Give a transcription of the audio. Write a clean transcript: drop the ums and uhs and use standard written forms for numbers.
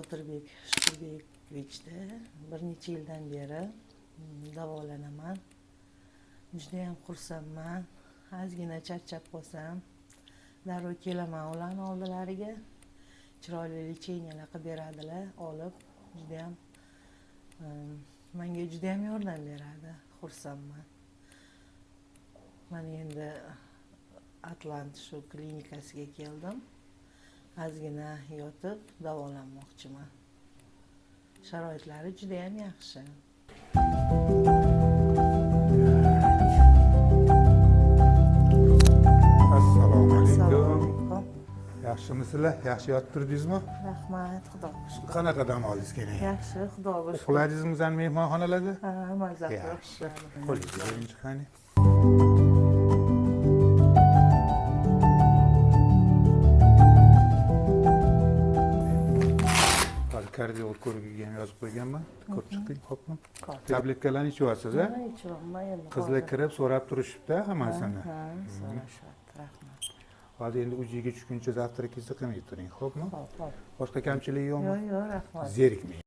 Botirbek Shukurbekovichda bir necha yildan beri davolanaman. Judayam xursandman. Ozgina charchab qolsam, darrov kelaman ularni oldilariga. Chiroyli lecheniyalar qilib beradilar, olib judayam menga judayam yordam beradi. Xursandman. Men endi Atlant shu klinikasiga keldim. Ozgina yotib davolanmoqchiman. Sharoitlari judayam yaxshi. Assalomu alaykum. Assalomu. Yaxshimisizlar? Yaxshi yotib turdingizmi? Rahmat, Xudoga shukr. Qanaqa dam oldingiz keling? Yaxshi, Xudoga shukr. Uxladingizmi mehmonxonalarda? Ha, mazza Yaxshi. qilishadi. Qo'lingizni qo'ying qani. Hozir kardiolog ko'rigiga ham yozib qo'yganman. Ko'rib chiqing, xo'pmi? Tabletkalarni ichyapsiz, a? Ichyoman endi. Qizlar kirib so'rab turishibdi hammasini. Ha, so'rashyapti. Rahmat. Hozir endi uyiga tushguncha zavtrakingizni qilmay turing, xo'pmi? Xo'p. Boshqa kamchiligi yo'qmi? Yo'q, rahmat. Zerikmang.